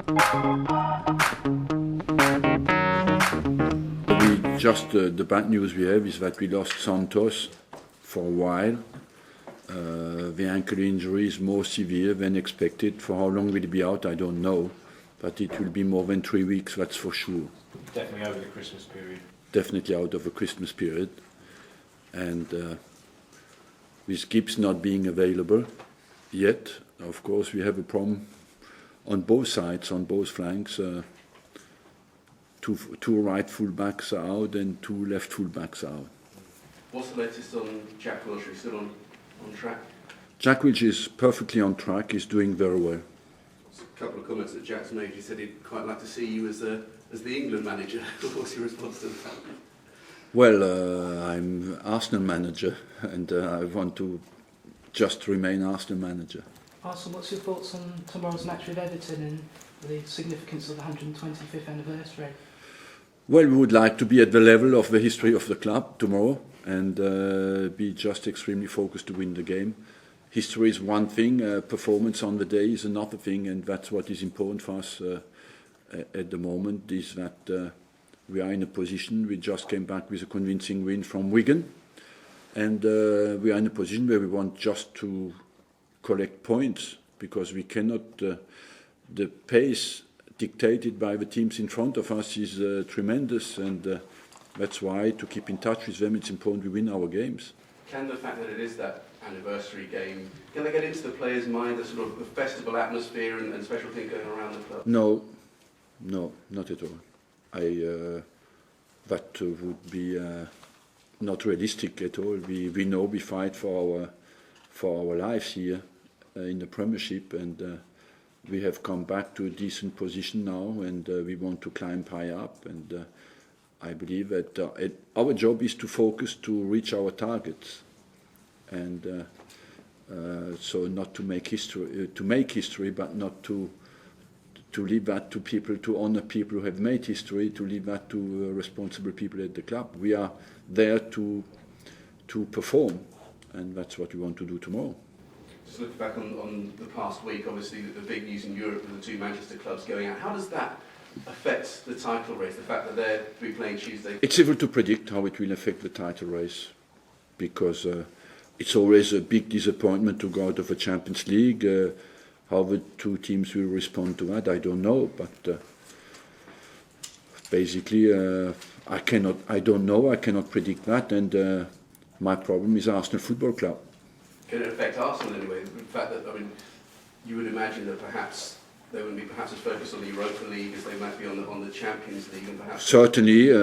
The bad news we have is that we lost Santos for a while. The ankle injury is more severe than expected. For how long will he be out, I don't know. But it will be more than 3 weeks, that's for sure. Definitely over the Christmas period. Definitely out of the Christmas period. And with Gibbs not being available yet, of course, we have a problem on both sides, on both flanks. Two right full-backs are out and two left full-backs are out. What's the latest on Jack Wilshere? Still on track? Jack Wilshere is perfectly on track. He's doing very well. A couple of comments that Jack's made. He said he'd quite like to see you as the England manager. What's your response to that? Well, I'm Arsenal manager, and I want to just remain Arsenal manager. Arsenal, what's your thoughts on tomorrow's match with Everton and the significance of the 125th anniversary? Well, we would like to be at the level of the history of the club tomorrow and be just extremely focused to win the game. History is one thing, performance on the day is another thing, and that's what is important for us at the moment, is that we are in a position, we just came back with a convincing win from Wigan, and we are in a position where we want just to collect points, because we cannot, the pace dictated by the teams in front of us is tremendous, and that's why, to keep in touch with them, it's important we win our games. Can the fact that it is that anniversary game, can they get into the players' mind a sort of a festival atmosphere and special thing going around the club? No, not at all. That would be not realistic at all. We know we fight for our lives here in the Premiership, and we have come back to a decent position now, and we want to climb high up. And I believe that our job is to focus to reach our targets, and so not to make history, but not to leave that to people, to honor people who have made history, to leave that to responsible people at the club. We are there to perform, and that's what we want to do tomorrow. Just looking back on the past week, obviously the big news in Europe with the two Manchester clubs going out. How does that affect the title race, the fact that they're to be playing Tuesday? It's difficult to predict how it will affect the title race, because it's always a big disappointment to go out of a Champions League. How the two teams will respond to that, I don't know. But basically, I don't know. I cannot predict that. And my problem is Arsenal Football Club. Can it affect Arsenal anyway? The fact that, I mean, you would imagine that perhaps they wouldn't be perhaps as focused on the Europa League as they might be on the Champions League, and perhaps. Certainly,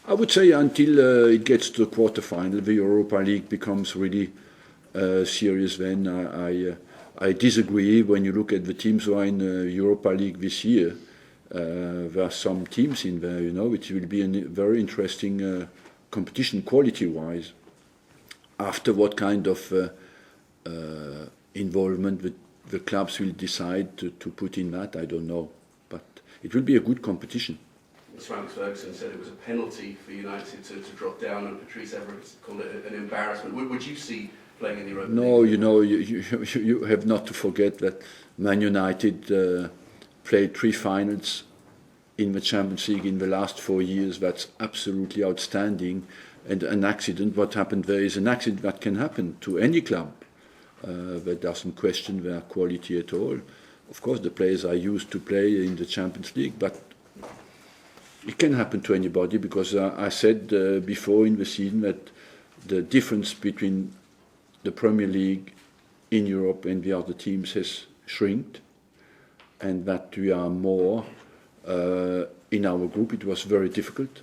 I would say until it gets to the quarterfinal, the Europa League becomes really serious. Then I disagree. When you look at the teams who are in the Europa League this year, there are some teams in there, which will be a very interesting competition quality-wise. After what kind of involvement the clubs will decide to put in that, I don't know. But it will be a good competition. Sir Alex Ferguson said it was a penalty for United to drop down, and Patrice Evra called it an embarrassment. Would you see playing in the Europa League? No, you have not to forget that Man United played 3 finals in the Champions League in the last 4 years. That's absolutely outstanding. And an accident, what happened there is an accident that can happen to any club that doesn't question their quality at all. Of course, the players are used to play in the Champions League, but it can happen to anybody, because I said before in the season that the difference between the Premier League in Europe and the other teams has shrinked, and that we are more in our group. It was very difficult,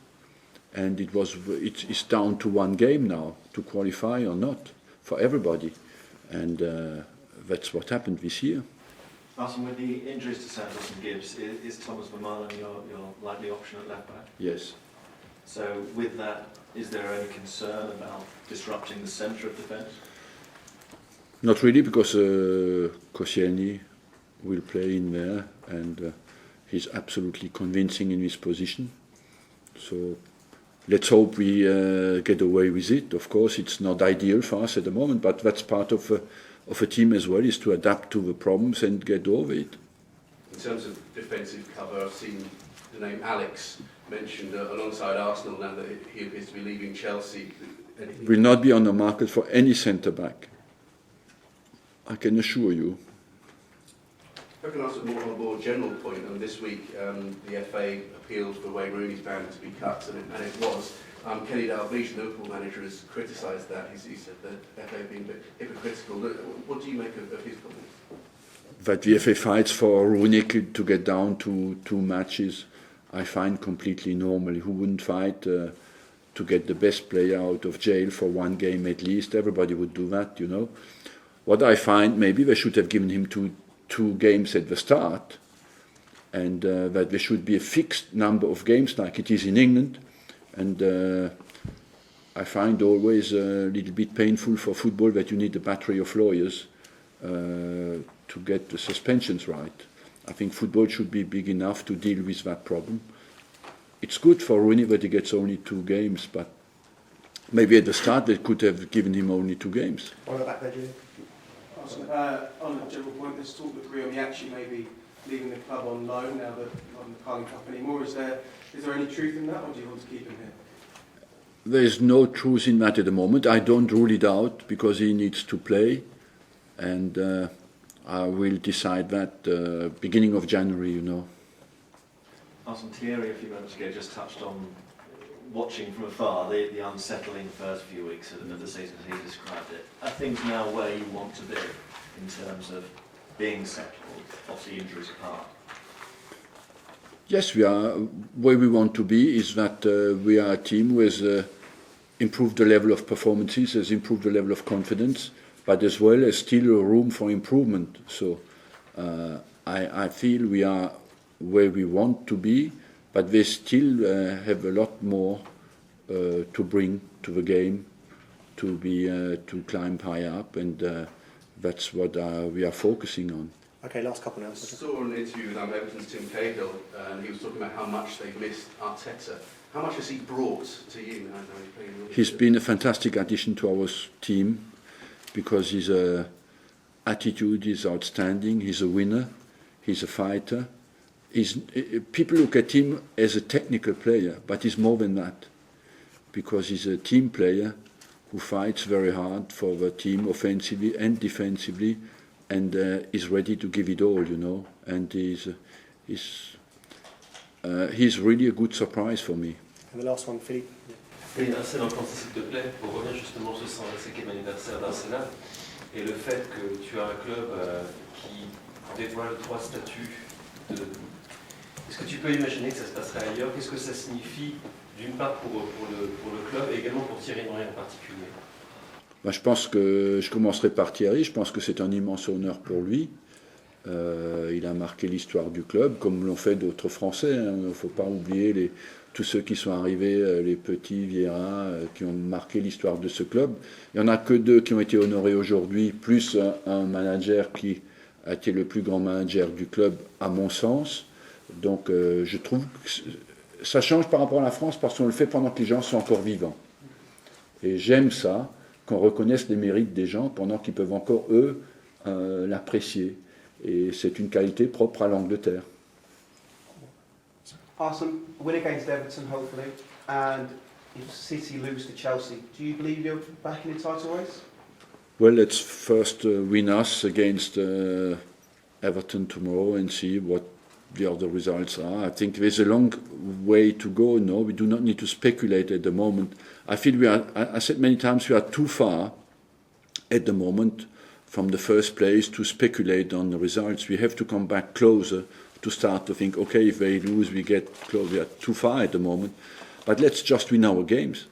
and it's down to one game now to qualify or not for everybody, and that's what happened this year. Martin, with the injuries to Santos and Gibbs, is Thomas Vermaelen your likely option at left back? Yes. So with that, is there any concern about disrupting the centre of defence? Not really, because Koscielny will play in there, and he's absolutely convincing in his position. So let's hope we get away with it. Of course, it's not ideal for us at the moment, but that's part of a team as well, is to adapt to the problems and get over it. In terms of defensive cover, I've seen the name Alex mentioned alongside Arsenal now that he appears to be leaving Chelsea. Anything? Will not be on the market for any centre-back. I can assure you. If I can ask on a more general point, this week the FA appealed for Wayne Rooney's ban to be cut, and it was. Kenny Dalglish, the Liverpool manager, has criticised that. He said the FA being a bit hypocritical. What do you make of his comments? That the FA fights for Rooney to get down to 2 matches, I find completely normal. Who wouldn't fight to get the best player out of jail for 1 game at least? Everybody would do that, you know. What I find, maybe they should have given him two games at the start, and that there should be a fixed number of games like it is in England. And I find always a little bit painful for football that you need a battery of lawyers to get the suspensions right. I think football should be big enough to deal with that problem. It's good for Rooney that he gets only 2 games, but maybe at the start they could have given him only 2 games. On the back there, Julie. On a general point, there's talk that Griomiachi may be leaving the club on loan now that not in the Carling Cup anymore. Is there any truth in that, or do you want to keep him here? There is no truth in that at the moment. I don't rule it out because he needs to play, and I will decide that beginning of January, you know. Arsene Thierry a few moments ago just touched on watching from afar the unsettling first few weeks of the season as he described it. Are things now where you want to be in terms of being settled, obviously injuries apart? Yes, we are. Where we want to be is that we are a team who has improved the level of performances, has improved the level of confidence, but as well as still room for improvement. So I feel we are where we want to be, but they still have a lot more to bring to the game, to climb higher up, and that's what we are focusing on. Okay, last couple now. I saw an interview with Everton's Tim Cahill, and he was talking about how much they've missed Arteta. How much has he brought to you now? He's been a fantastic addition to our team because his attitude is outstanding. He's a winner. He's a fighter. People look at him as a technical player, but he's more than that because he's a team player who fights very hard for the team offensively and defensively, and is ready to give it all, you know. And he's really a good surprise for me. And the last one, Philippe. Oui, un seul instant, s'il te plaît, pour revenir justement sur ce 5e anniversaire d'Arsenal et le fait que tu as un club qui dévoile 3 statuts de... Est-ce que tu peux imaginer que ça se passerait ailleurs? Qu'est-ce que ça signifie, d'une part pour le club et également pour Thierry Henry en particulier? Je pense que je commencerai par Thierry. Je pense que c'est un immense honneur pour lui. Il a marqué l'histoire du club, comme l'ont fait d'autres Français. Il ne faut pas oublier tous ceux qui sont arrivés, les petits, Vieira, qui ont marqué l'histoire de ce club. Il n'y en a que 2 qui ont été honorés aujourd'hui, plus un manager qui a été le plus grand manager du club, à mon sens. Donc je trouve que ça change par rapport à la France parce qu'on le fait pendant que les gens sont encore vivants. Et j'aime ça, qu'on reconnaisse les mérites des gens pendant qu'ils peuvent encore, eux, l'apprécier. Et c'est une qualité propre à l'Angleterre. Arsenal, win against Everton, hopefully, and if City lose to Chelsea, do you believe you're back in the title race? Well, let's first win us against Everton tomorrow and see what the other results are. I think there's a long way to go. No, we do not need to speculate at the moment. I feel we are, I said many times, we are too far at the moment from the first place to speculate on the results. We have to come back closer to start to think, okay, if they lose, we get close. We are too far at the moment. But let's just win our games.